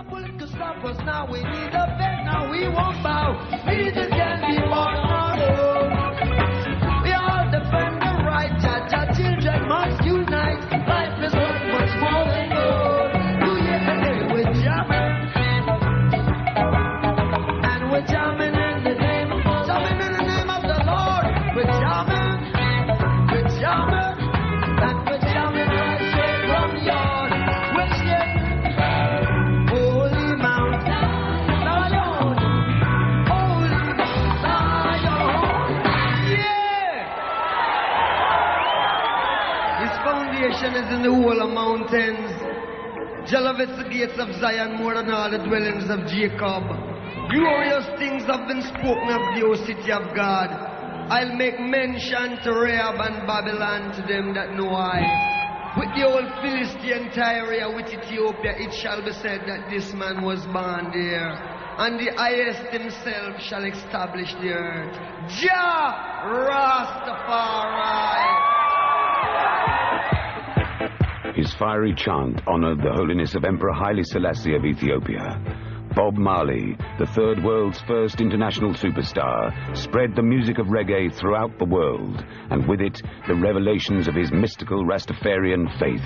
bullet to stop us now. We need a vet now. We won't bow. Jesus can be born on we all defend the right. Cha children must unite. Life is worth much more than gold. Do you hear we're jamming? And we're jamming in the name of the Lord. We're jamming. We're jamming. And we're jamming right straight from the yard. We're shaking. Holy Mount Zion. Holy Mount Zion. Yeah! His foundation is in the whole of mountains. Jehovah's the gates of Zion more than all the dwellings of Jacob. Glorious things have been spoken of the O city of God. I'll make mention to Rahab and Babylon to them that know I. With the old Philistine Tyre, with Ethiopia, it shall be said that this man was born there. And the highest himself shall establish the earth. Jah Rastafari. His fiery chant honored the holiness of Emperor Haile Selassie of Ethiopia. Bob Marley, the third world's first international superstar, spread the music of reggae throughout the world, and with it, the revelations of his mystical Rastafarian faith.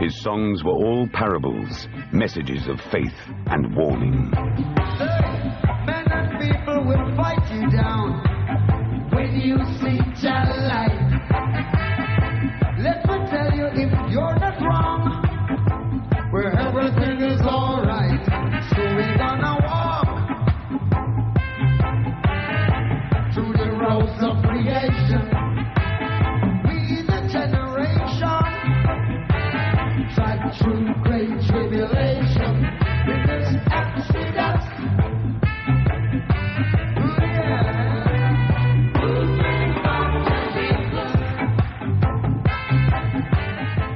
His songs were all parables, messages of faith and warning. Men and people will fight you down when you see Jah light. Let me tell you, if you're not wrong, where everything is alright, so we're gonna walk through the roads of creation. We the generation tried through great tribulation in this exodus.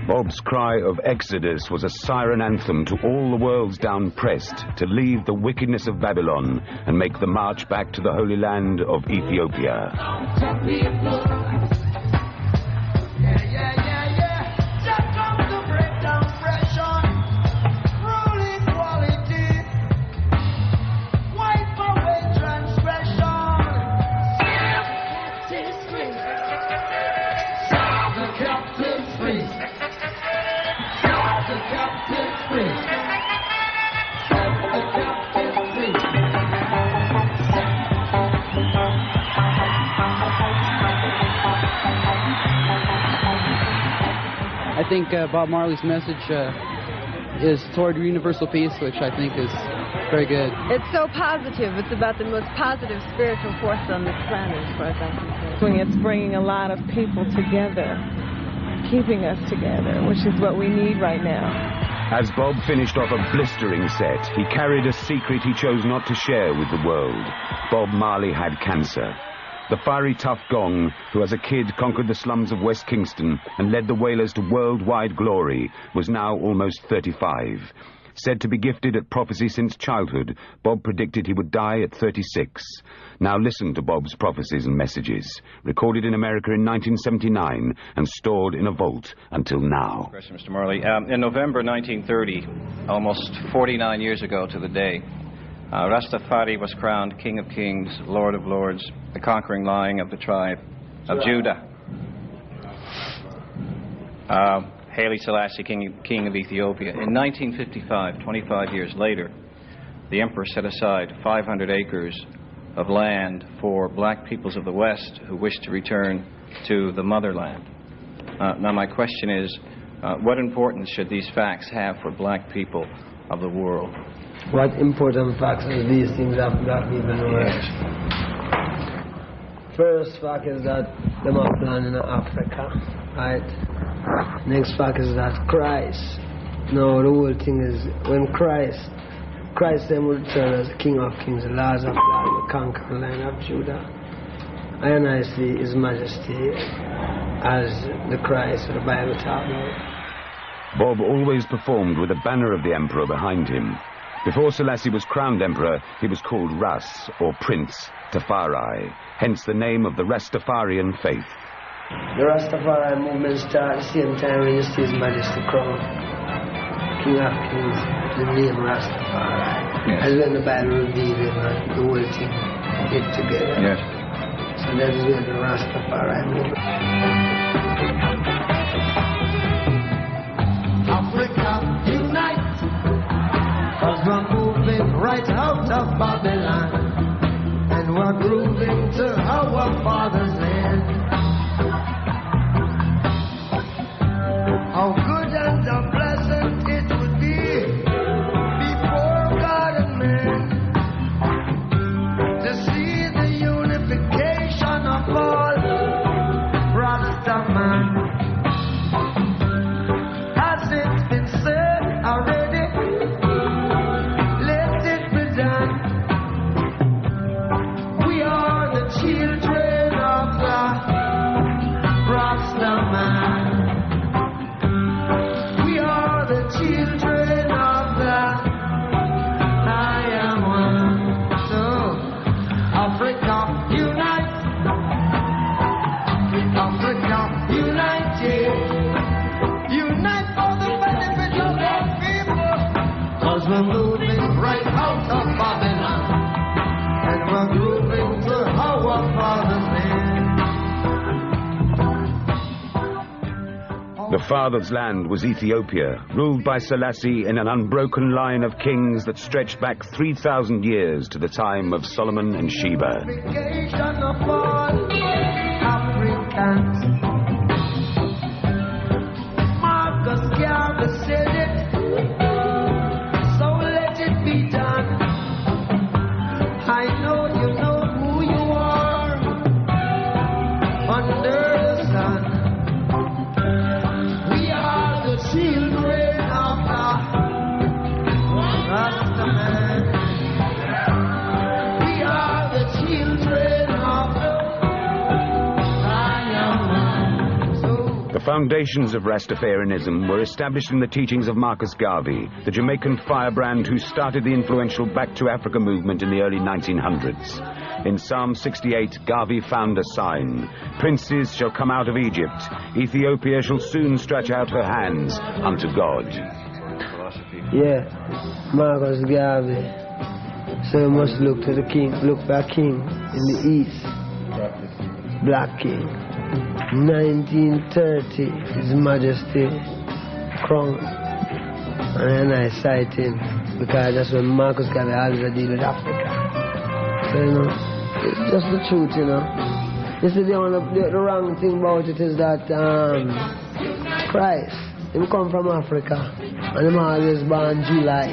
Bob's cry of exodus was a siren anthem to all the worlds down-pressed to leave the wickedness of Babylon and make the march back to the Holy Land of Ethiopia. I think Bob Marley's message is toward universal peace, which I think is very good. It's so positive. It's about the most positive spiritual force on this planet, as far as I'm concerned. It's bringing a lot of people together, keeping us together, which is what we need right now. As Bob finished off a blistering set, he carried a secret he chose not to share with the world. Bob Marley had cancer. The fiery tough Gong, who as a kid conquered the slums of West Kingston and led the Wailers to worldwide glory, was now almost 35. Said to be gifted at prophecy since childhood, Bob predicted he would die at 36. Now listen to Bob's prophecies and messages, recorded in America in 1979 and stored in a vault until now. Question, Mr. Marley. In November 1930, almost 49 years ago to the day, Rastafari was crowned King of Kings, Lord of Lords, the conquering lion of the tribe of Judah. Haile Selassie, King of Ethiopia. In 1955, 25 years later, the Emperor set aside 500 acres of land for black peoples of the West who wished to return to the motherland. Now my question is, what importance should these facts have for black people of the world? What important facts do these things have black people in the world? First fact is that them have land in Africa, right? Next fact is that Christ. No, the whole thing is when Christ then will return as the King of Kings, the Lord of Lords, the conquering Lion of Judah. and I see His Majesty as the Christ of the Bible talks about. Bob always performed with a banner of the emperor behind him. Before Selassie was crowned emperor, he was called Ras, or Prince Tafari, hence the name of the Rastafarian faith. The Rastafari movement started at the same time when you see His Majesty crowned King of Kings, the name Rastafari. Yes. As when the Bible revealed it, and the whole thing get together. Yes. So that is where the Rastafari movement. Africa, unite, 'cause we're moving right out of Babylon, and we're grooving to our father's land. How good and how pleasant it would be before God and man to see the unification of all Rasta man. Has it been said already? Let it be done. We are the children of the Rasta man. Children of the I am one. So Africa unite, Africa united, unite for the benefit of our people, 'cause we're moving right out of Babylon, and we're grooving to our father's land. The father's land was Ethiopia, ruled by Selassie in an unbroken line of kings that stretched back 3,000 years to the time of Solomon and Sheba. Vacation of all Africans. Marcus Garvey said it, so let it be done. I know you know who you are under the sun. Children of the Rasta man. We are the children of the Zion. So The foundations of Rastafarianism were established in the teachings of Marcus Garvey, the Jamaican firebrand who started the influential Back to Africa movement in the early 1900s. In Psalm 68, Garvey found a sign. Princes shall come out of Egypt. Ethiopia shall soon stretch out her hands unto God. Yeah, Marcus Garvey. So you must look to the king, look for a king in the east. Black king. 1930, His Majesty crowned. And then I cite him because that's when Marcus Garvey always deal with Africa. So, you know, it's just the truth, you know. You see, the wrong thing about it is that Christ, he come from Africa, and he always born July.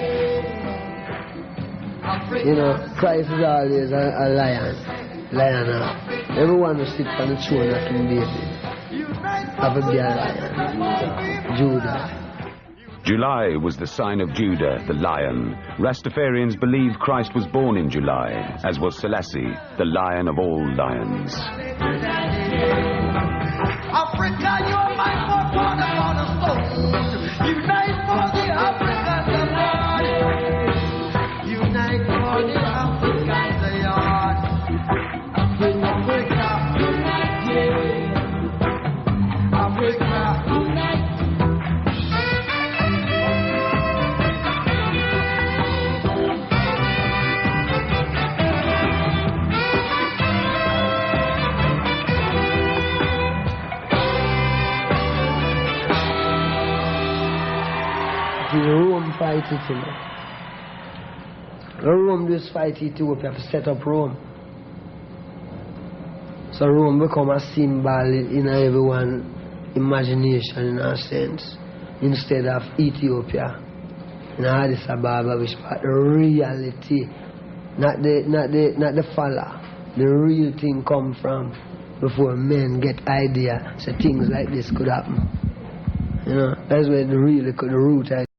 You know, Christ is always a lion. Everyone who sits on the throne of King David have to be a lion. Judah. July was the sign of Judah, the lion. Rastafarians believe Christ was born in July, as was Selassie, the lion of all lions. Africa, you are my cornerstone. Unite for the African Zion. Unite for the African Zion. Africa, unite. Africa, unite. Rome fight it, you know. Rome just fight Ethiopia to set up Rome. So Rome become a symbol in everyone's imagination, in a sense, instead of Ethiopia. In Addis Ababa, which part the reality, not the follow. The real thing come from before men get idea so things like this could happen. You know, that's where the root idea.